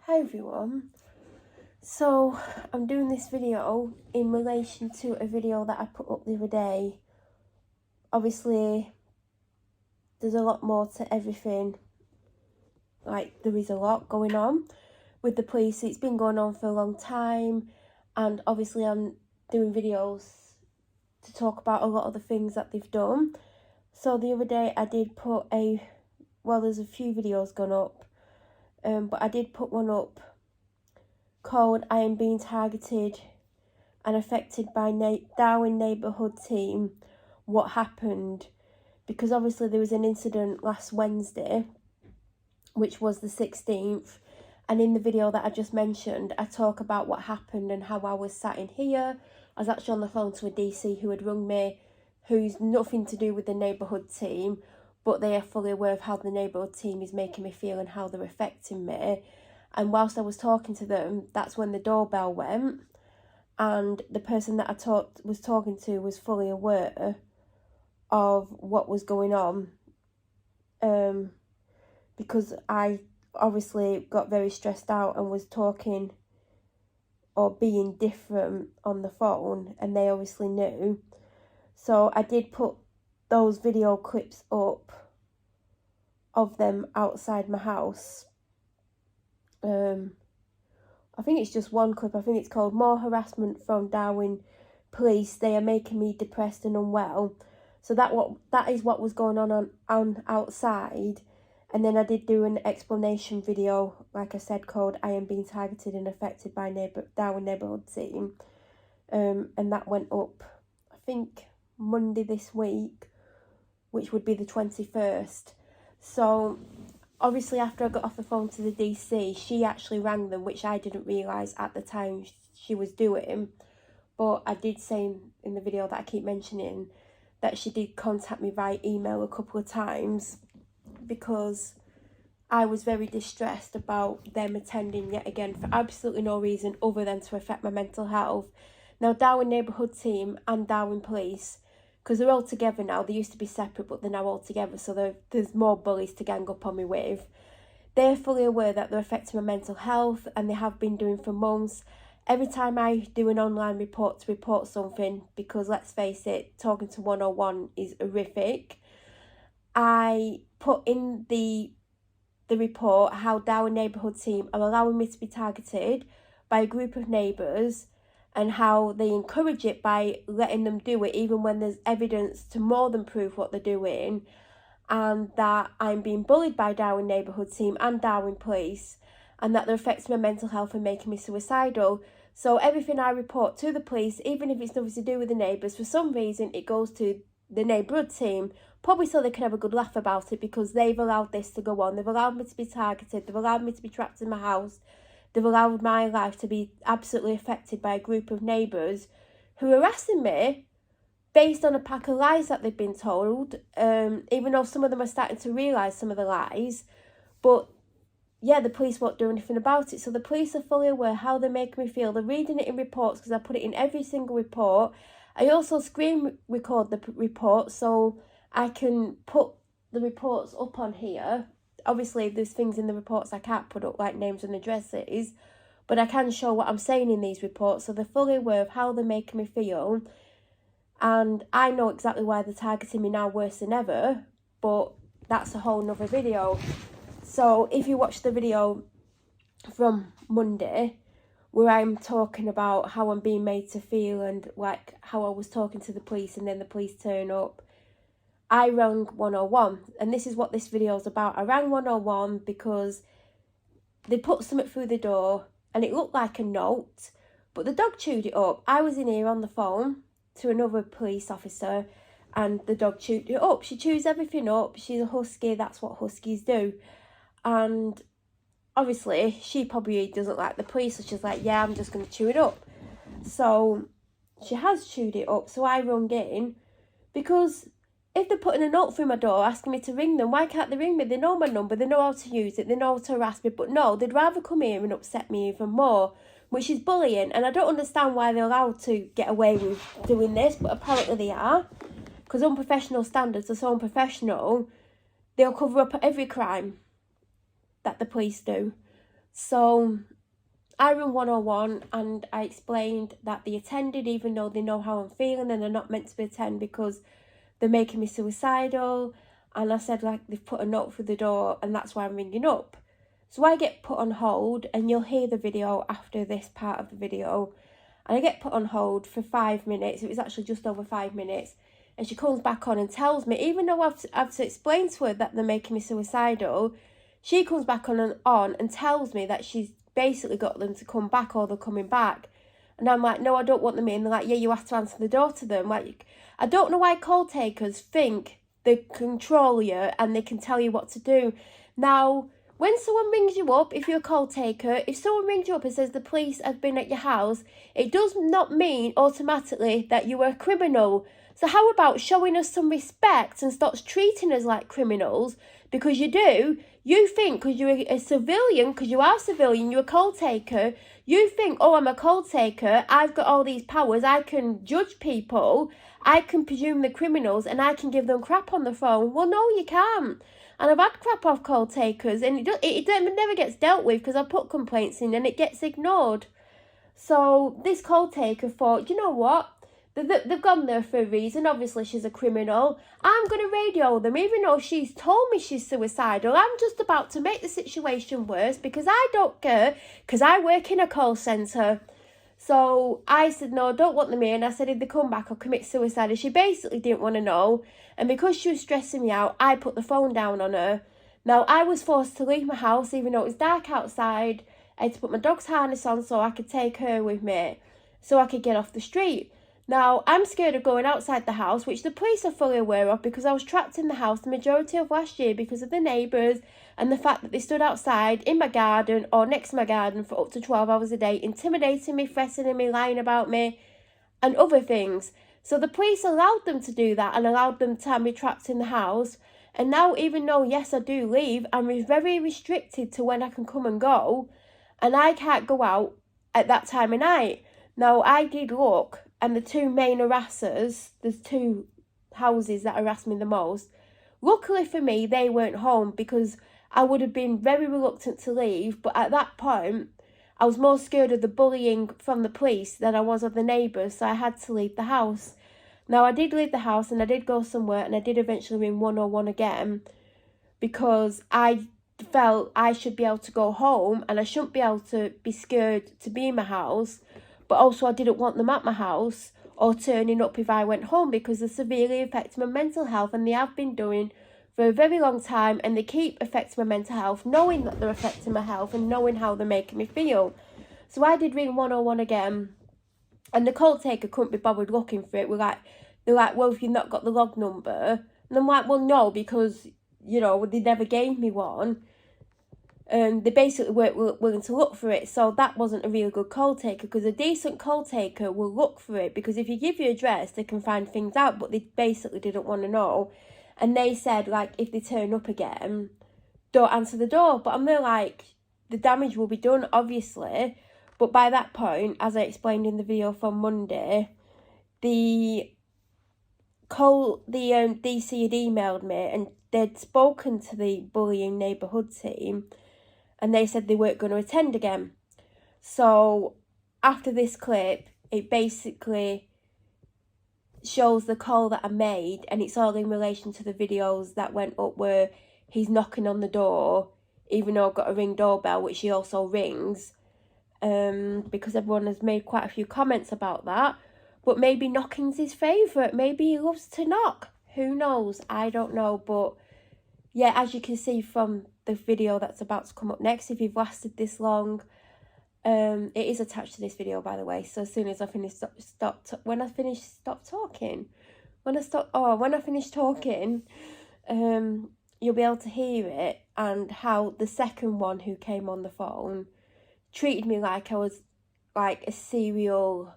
Hi everyone, so I'm doing this video in relation to a video that I put up the other day. Obviously there's a lot more to everything, like there is a lot going on with the police. It's been going on for a long time, and obviously I'm doing videos to talk about a lot of the things that they've done. So the other day I did put there's a few videos gone up, but I did put one up called I Am Being Targeted and Affected by Darwen Neighbourhood Team, What Happened? Because obviously there was an incident last Wednesday, which was the 16th, and in the video that I just mentioned, I talk about what happened and how I was sat in here. I was actually on the phone to a DC who had rung me, who's nothing to do with the neighbourhood team, but they are fully aware of how the neighbourhood team is making me feel and how they're affecting me. And whilst I was talking to them, that's when the doorbell went, and the person that I was talking to was fully aware of what was going on, because I obviously got very stressed out and was talking or being different on the phone, and they obviously knew. So I did put those video clips up of them outside my house. I think it's just one clip. I think it's called More Harassment from Darwen Police. They are making me depressed and unwell. So that is what was going on outside. And then I did do an explanation video, like I said, called I Am Being Targeted and Affected by Darwen Neighbourhood Team. And that went up, I think, Monday this week, which would be the 21st. So obviously, after I got off the phone to the DC, she actually rang them, which I didn't realise at the time she was doing. But I did say in the video that I keep mentioning that she did contact me via email a couple of times, because I was very distressed about them attending yet again for absolutely no reason other than to affect my mental health. Now, Darwen Neighbourhood Team and Darwen Police, because they're all together now. They used to be separate, but they're now all together, so there's more bullies to gang up on me with. They're fully aware that they're affecting my mental health, and they have been doing for months. Every time I do an online report to report something, because let's face it, talking to 101 is horrific, I put in the report how Darwen Neighbourhood Team are allowing me to be targeted by a group of neighbours, and how they encourage it by letting them do it even when there's evidence to more than prove what they're doing, and that I'm being bullied by Darwen Neighbourhood Team and Darwen Police, and that they're affecting my mental health and making me suicidal. So everything I report to the police, even if it's nothing to do with the neighbours, for some reason it goes to the neighbourhood team, probably so they can have a good laugh about it, because they've allowed this to go on. They've allowed me to be targeted. They've allowed me to be trapped in my house. They've allowed my life to be absolutely affected by a group of neighbours who are harassing me based on a pack of lies that they've been told, even though some of them are starting to realise some of the lies. But yeah, the police won't do anything about it. So the police are fully aware how they make me feel. They're reading it in reports, because I put it in every single report. I also screen record the report so I can put the reports up on here. Obviously, there's things in the reports I can't put up, like names and addresses, but I can show what I'm saying in these reports, so they're fully aware of how they're making me feel. And I know exactly why they're targeting me now worse than ever, but that's a whole nother video. So if you watch the video from Monday, where I'm talking about how I'm being made to feel and like how I was talking to the police and then the police turn up, I rang 101, and this is what this video is about. I rang 101 because they put something through the door and it looked like a note, but the dog chewed it up. I was in here on the phone to another police officer, and the dog chewed it up. She chews everything up. She's a husky. That's what huskies do. And obviously she probably doesn't like the police, so she's like, yeah, I'm just going to chew it up. So she has chewed it up. So I rung in, because if they're putting a note through my door asking me to ring them, why can't they ring me? They know my number, they know how to use it, they know how to harass me. But no, they'd rather come here and upset me even more, which is bullying. And I don't understand why they're allowed to get away with doing this, but apparently they are. Because unprofessional standards are so unprofessional, they'll cover up every crime that the police do. So I rang 101 and I explained that they attended even though they know how I'm feeling and they're not meant to be attend because they're making me suicidal. And I said, like, they've put a note through the door and that's why I'm ringing up. So I get put on hold, and you'll hear the video after this part of the video. And I get put on hold for 5 minutes. It was actually just over 5 minutes. And she comes back on and tells me, even though I've explained to her that they're making me suicidal, she comes back on and tells me that she's basically got them to come back or they're coming back. And I'm like, no, I don't want them in. They're like, yeah, you have to answer the door to them. Like, I don't know why call takers think they control you and they can tell you what to do. Now, when someone rings you up, if you're a call taker, if someone rings you up and says the police have been at your house, it does not mean automatically that you are a criminal. So how about showing us some respect and stop treating us like criminals? Because you do. You think because you're a civilian, because you are a civilian, you're a call taker, you think, oh, I'm a call taker, I've got all these powers, I can judge people, I can presume the criminals, and I can give them crap on the phone. Well, no, you can't. And I've had crap off call takers, and it never gets dealt with because I put complaints in and it gets ignored. So this call taker thought, you know what? They've gone there for a reason. Obviously, she's a criminal. I'm going to radio them, even though she's told me she's suicidal. I'm just about to make the situation worse because I don't care, because I work in a call centre. So I said, no, don't want them in. I said, if they come back, I'll commit suicide. And she basically didn't want to know. And because she was stressing me out, I put the phone down on her. Now, I was forced to leave my house, even though it was dark outside. I had to put my dog's harness on so I could take her with me, so I could get off the street. Now, I'm scared of going outside the house, which the police are fully aware of because I was trapped in the house the majority of last year because of the neighbours and the fact that they stood outside in my garden or next to my garden for up to 12 hours a day, intimidating me, threatening me, lying about me and other things. So the police allowed them to do that and allowed them to have me trapped in the house. And now, even though, yes, I do leave, I'm very restricted to when I can come and go, and I can't go out at that time of night. Now, I did look, and the two main harassers, there's two houses that harass me the most. Luckily for me, they weren't home because I would have been very reluctant to leave. But at that point, I was more scared of the bullying from the police than I was of the neighbours, so I had to leave the house. Now, I did leave the house and I did go somewhere, and I did eventually ring 101 again because I felt I should be able to go home and I shouldn't be able to be scared to be in my house. But also I didn't want them at my house or turning up if I went home because they're severely affecting my mental health, and they have been doing for a very long time, and they keep affecting my mental health, knowing that they're affecting my health and knowing how they're making me feel. So I did ring 101 again, and the call taker couldn't be bothered looking for it. They're like, well, if you've not got the log number. And I'm like, well, no, because, you know, they never gave me one. They basically weren't willing to look for it. So that wasn't a really good call taker, because a decent call taker will look for it, because if you give your address, they can find things out, but they basically didn't want to know. And they said, like, if they turn up again, don't answer the door. But I'm there like, the damage will be done, obviously. But by that point, as I explained in the video from Monday, the DC had emailed me and they'd spoken to the bullying neighbourhood team, and they said they weren't going to attend again. So after this clip, it basically shows the call that I made, and it's all in relation to the videos that went up where he's knocking on the door, even though I've got a Ring doorbell, which he also rings, because everyone has made quite a few comments about that. But maybe knocking's his favourite. Maybe he loves to knock. Who knows? I don't know. But yeah, as you can see from the video that's about to come up next, if you've lasted this long, it is attached to this video, by the way. So as soon as I finish when I finish talking, you'll be able to hear it, and how the second one who came on the phone treated me like I was like a serial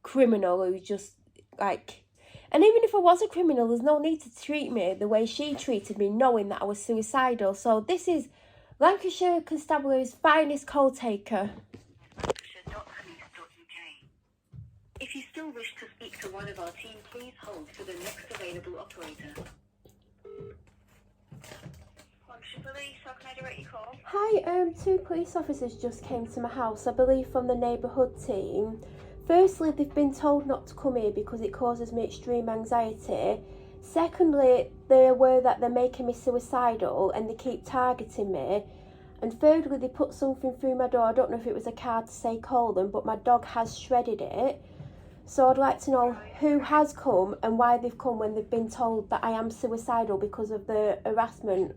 criminal who just like, and even if I was a criminal, there's no need to treat me the way she treated me, knowing that I was suicidal. So this is Lancashire Constabulary's finest call taker. If you still wish to speak to one of our team, please hold for the next available operator. Police, how can I direct your call? Hi, two police officers just came to my house, I believe from the neighbourhood team. Firstly, they've been told not to come here because it causes me extreme anxiety. Secondly, they're aware that they're making me suicidal and they keep targeting me. And thirdly, they put something through my door. I don't know if it was a card to say call them, but my dog has shredded it. So I'd like to know who has come and why they've come when they've been told that I am suicidal because of the harassment.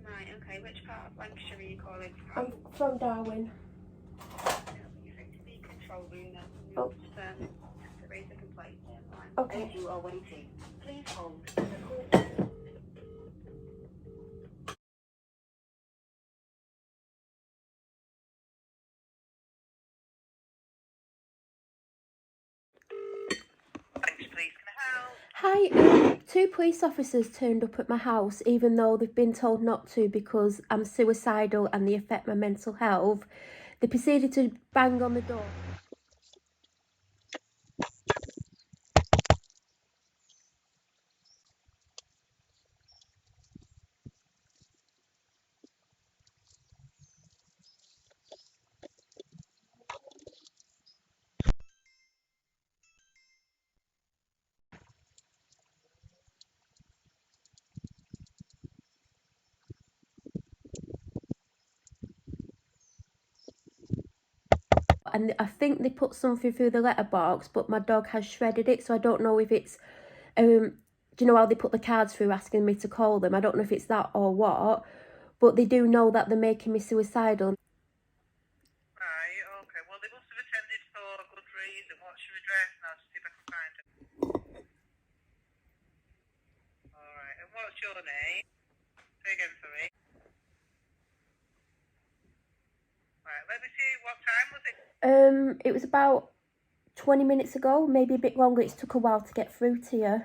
Right, okay. Which part of Lancashire are you calling from? I'm from Darwen. You think to the control room then. Oh. To raise a complaint. Okay. As you are waiting, please hold. Please, can I help? Hi, two police officers turned up at my house even though they've been told not to because I'm suicidal and they affect my mental health. They proceeded to bang on the door. And I think they put something through the letterbox, but my dog has shredded it, so I don't know if it's do you know how they put the cards through asking me to call them? I don't know if it's that or what, but they do know that they're making me suicidal. Right, okay. Well, they must have attended for a good reason. What's your address now to see if I can find it? Alright, and what's your name? Say again for me. Right, let me see, what time was it? It was about 20 minutes ago, maybe a bit longer. It took a while to get through to you. Yeah,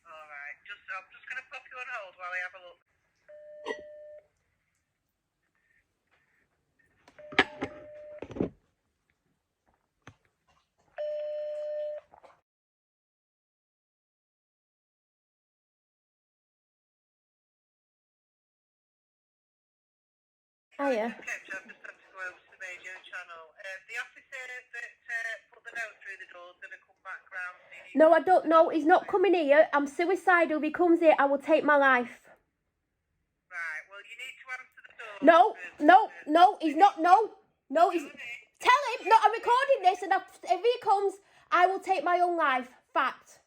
alright. I'm just going to pop you on hold while I have a look. Hiya. I've just had to go over to the radio channel. The officer that put the note through the door is going to come back round. No, I don't know. He's not coming here. I'm suicidal. If he comes here, I will take my life. Right, well, you need to answer the door. No, he's not. No, he's. Tell him. No, I'm recording this, and if he comes, I will take my own life. Fact.